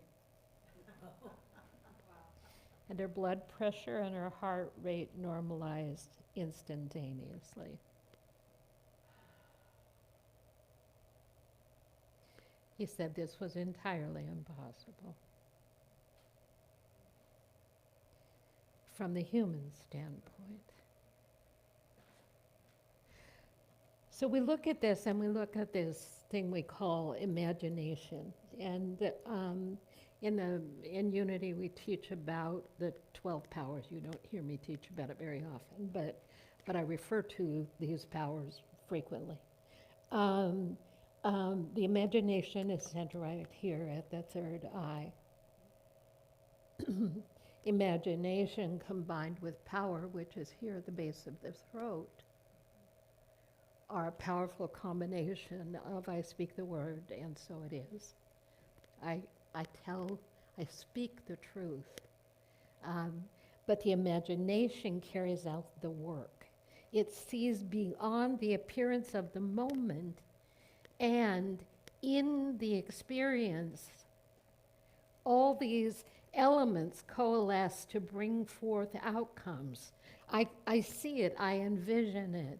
and her blood pressure and her heart rate normalized instantaneously. He said this was entirely impossible from the human standpoint. So we look at this and we look at this thing we call imagination. And in Unity we teach about the 12 powers. You don't hear me teach about it very often, but I refer to these powers frequently. The imagination is centered right here at the third eye. Imagination combined with power, which is here at the base of the throat, are a powerful combination of I speak the word and so it is. I speak the truth. But the imagination carries out the work. It sees beyond the appearance of the moment, and in the experience, all these elements coalesce to bring forth outcomes. I see it, I envision it.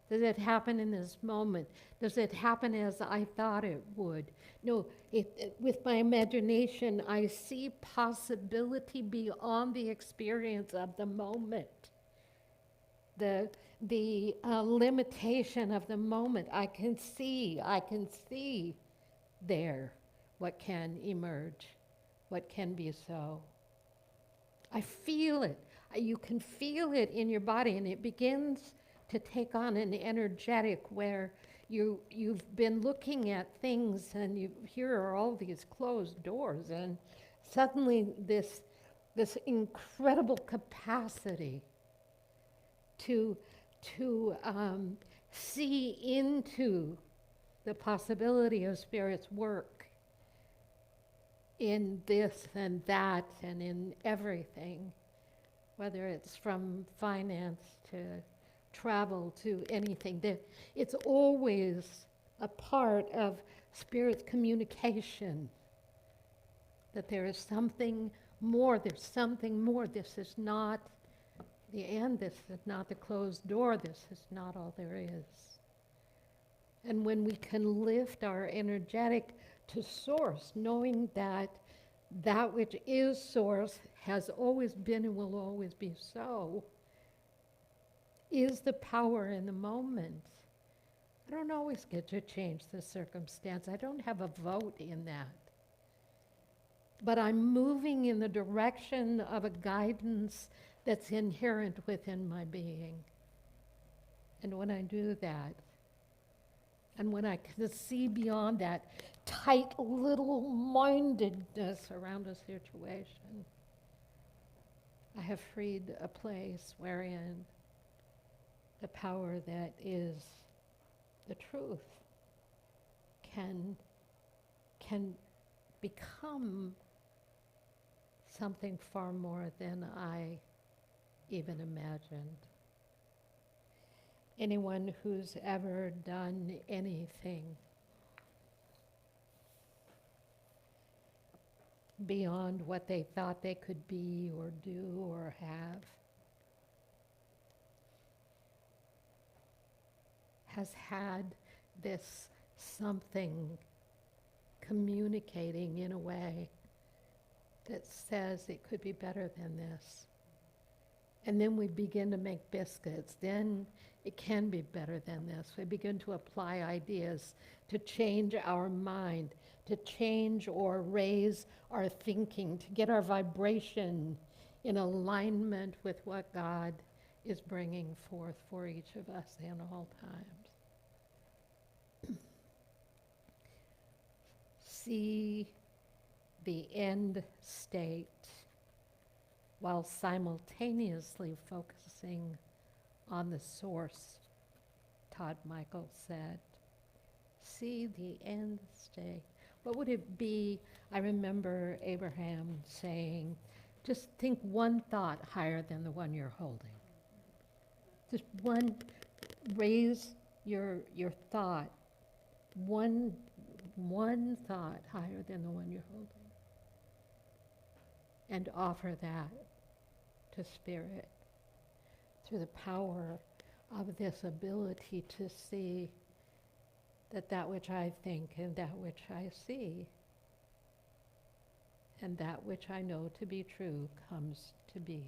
Does it happen in this moment? Does it happen as I thought it would? No, with my imagination, I see possibility beyond the experience of the moment. The limitation of the moment. I can see there what can emerge, what can be so. I feel it. You can feel it in your body, and it begins to take on an energetic where you've been looking at things and here are all these closed doors, and suddenly this incredible capacity to see into the possibility of Spirit's work in this and that and in everything, whether it's from finance to travel to anything. It's always a part of Spirit's communication that there is something more, there's something more. This is not the end, this is not the closed door, this is not all there is. And when we can lift our energetic to source, knowing that that which is source has always been and will always be so, is the power in the moment. I don't always get to change the circumstance. I don't have a vote in that. But I'm moving in the direction of a guidance that's inherent within my being. And when I do that, and when I can see beyond that tight little mindedness around a situation, I have freed a place wherein the power that is the truth can become something far more than I even imagined. Anyone who's ever done anything beyond what they thought they could be or do or have has had this something communicating in a way that says it could be better than this. And then we begin to make biscuits. Then it can be better than this. We begin to apply ideas to change our mind, to change or raise our thinking, to get our vibration in alignment with what God is bringing forth for each of us in all times. See the end state while simultaneously focusing on the source, Todd Michael said. See the end state. What would it be? I remember Abraham saying, just think one thought higher than the one you're holding. Just one, raise your thought, one thought higher than the one you're holding. and offer that to Spirit through the power of this ability to see that that which I think and that which I see and that which I know to be true comes to be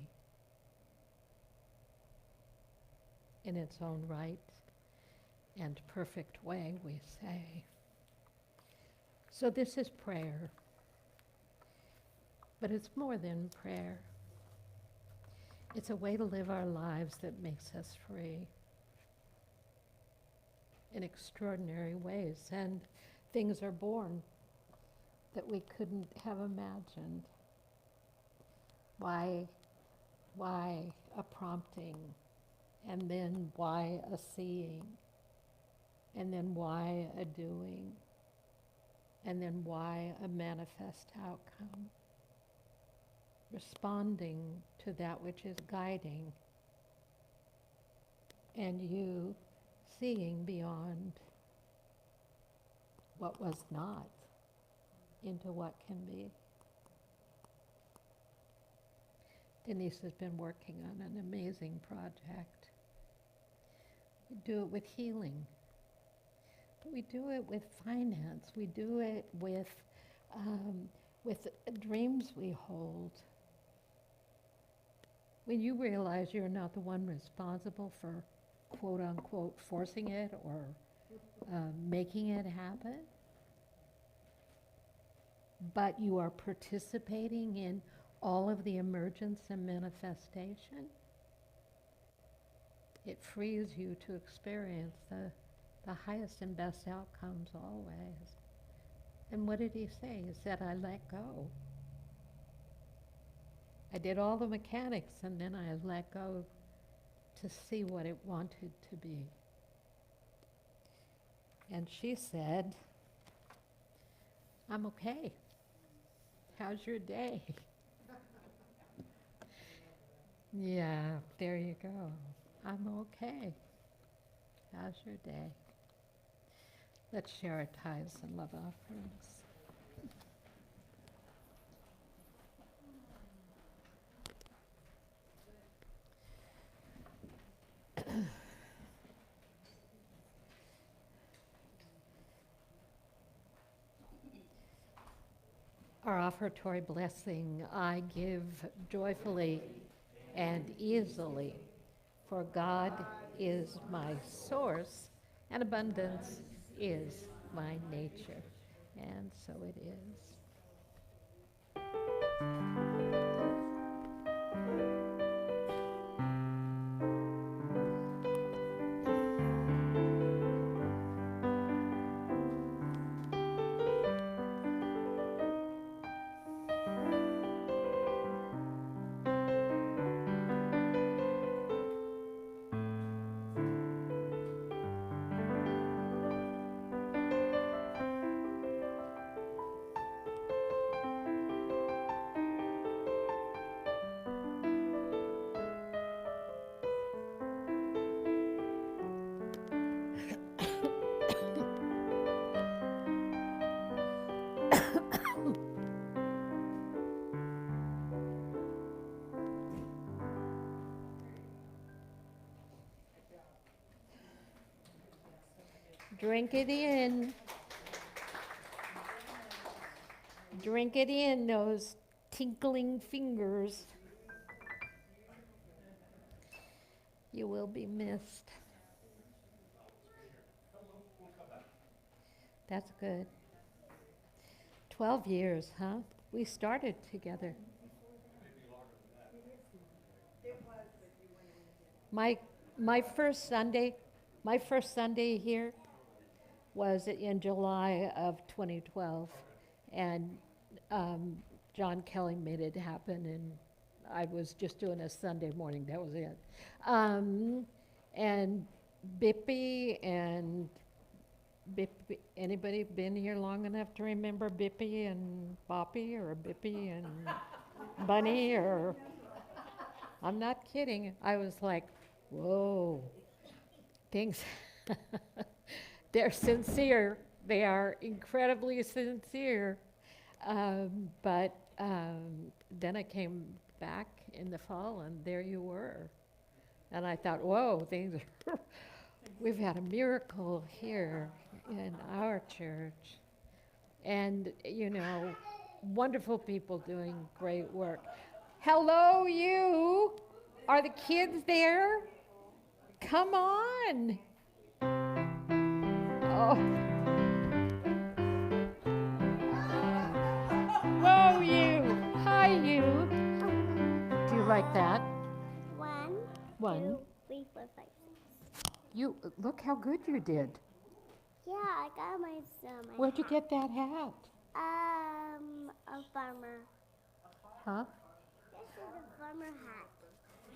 in its own right and perfect way, we say. So this is prayer, but it's more than prayer. It's a way to live our lives that makes us free in extraordinary ways, and things are born that we couldn't have imagined. Why a prompting, and then why a seeing, and then why a doing, and then why a manifest outcome? Responding to that which is guiding, and you seeing beyond what was not into what can be. Denise has been working on an amazing project. We do it with healing, but we do it with finance. We do it with dreams we hold. When you realize you're not the one responsible for quote unquote forcing it or making it happen, but you are participating in all of the emergence and manifestation, it frees you to experience the highest and best outcomes always. And what did he say? He said, I let go. I did all the mechanics and then I let go to see what it wanted to be. And she said, I'm okay. How's your day? Yeah, there you go. I'm okay. How's your day? Let's share our tithes and love offerings. Our offertory blessing I give joyfully and easily, for God is my source, and abundance is my nature. And so it is. Drink it in. Drink it in, those tinkling fingers. You will be missed. That's good. 12 years, huh? We started together. My first Sunday here was in July of 2012, and John Kelly made it happen, and I was just doing a Sunday morning. That was it. And Bippy and Bippy, anybody been here long enough to remember Bippy and Boppy, or Bippy and Bunny, or I'm not kidding. I was like, whoa, things. They're sincere. They are incredibly sincere. But then I came back in the fall, and there you were. And I thought, whoa, things are we've had a miracle here in our church. And, you know, wonderful people doing great work. Hello, you. Are the kids there? Come on. Oh. Whoa, you. Hi, you. Do you like that? One, One. 2, 3, 4, 5, 6. You look how good you did. Yeah, I got my Where'd you get that hat? a farmer. Huh? This is a farmer hat.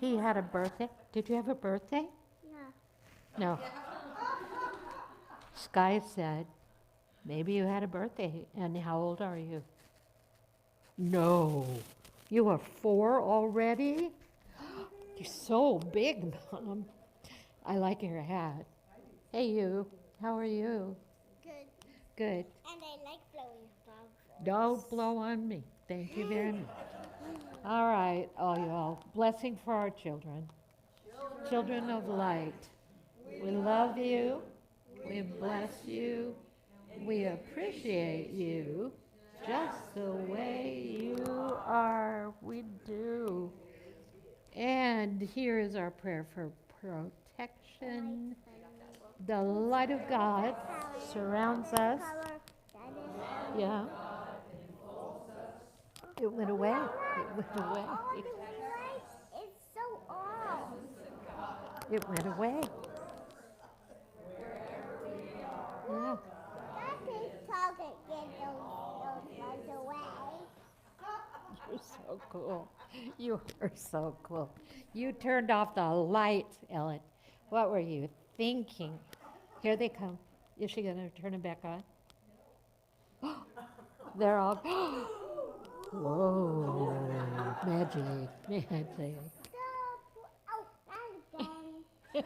He had a birthday. Did you have a birthday? Yeah. No. Sky said, maybe you had a birthday. And how old are you? No. You are 4 already? You're so big, Mom. I like your hat. Hey, you. How are you? Good. Good. And I like blowing bubbles. Don't blow on me. Thank you very much. All right, all y'all. Blessing for our children. Children of light. We love you. We bless you. We appreciate you just the way you are. We do. And here is our prayer for protection. The light of God surrounds us. Color. That is. Yeah. It went away. It went away. Oh, the light is so off. It went away. Yeah. That is talking. Get those lights away. You're so cool. You are so cool. You turned off the light, Ellen. What were you thinking? Here they come. Is she going to turn it back on? They're all. Whoa. Magic. Magic. Oh, not again.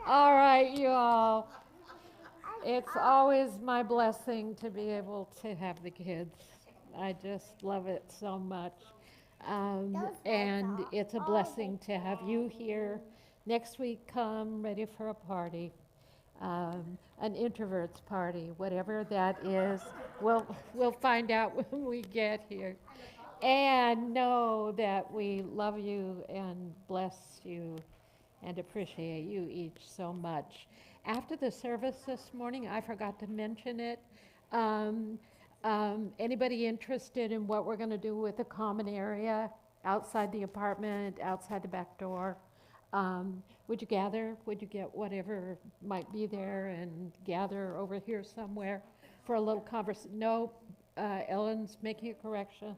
All right, you all. It's always my blessing to be able to have the kids. I just love it so much. And it's a blessing to have you here. Next week, come ready for a party, an introverts party, whatever that is. We'll find out when we get here. And know that we love you and bless you and appreciate you each so much. After the service this morning, I forgot to mention it. Anybody interested in what we're going to do with the common area outside the apartment, outside the back door? Would you gather? Would you get whatever might be there and gather over here somewhere for a little conversation? No, Ellen's making a correction.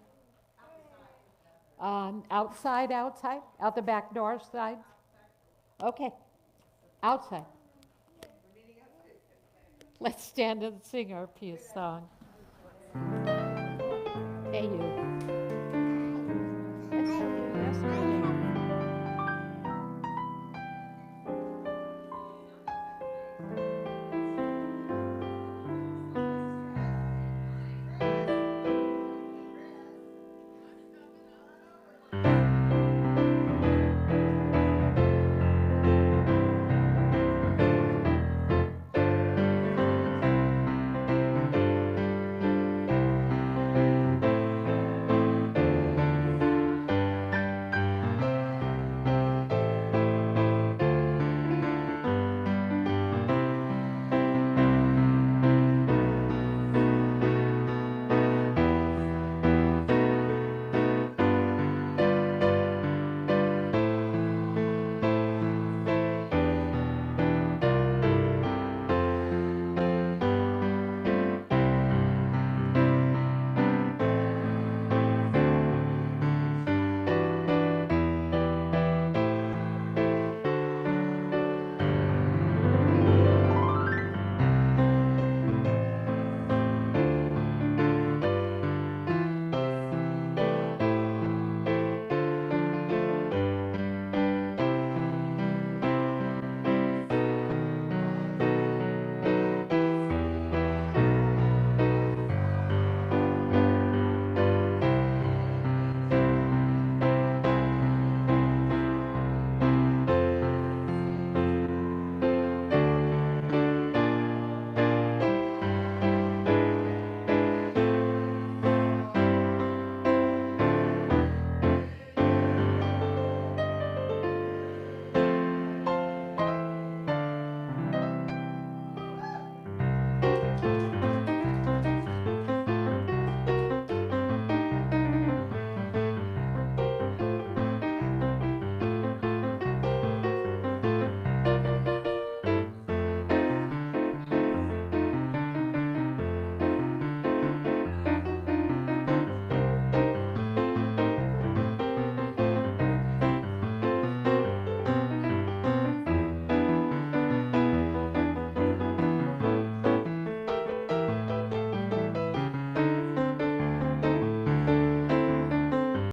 Outside, out the back door side? Okay, outside. Let's stand and sing our peace song. Hey, you.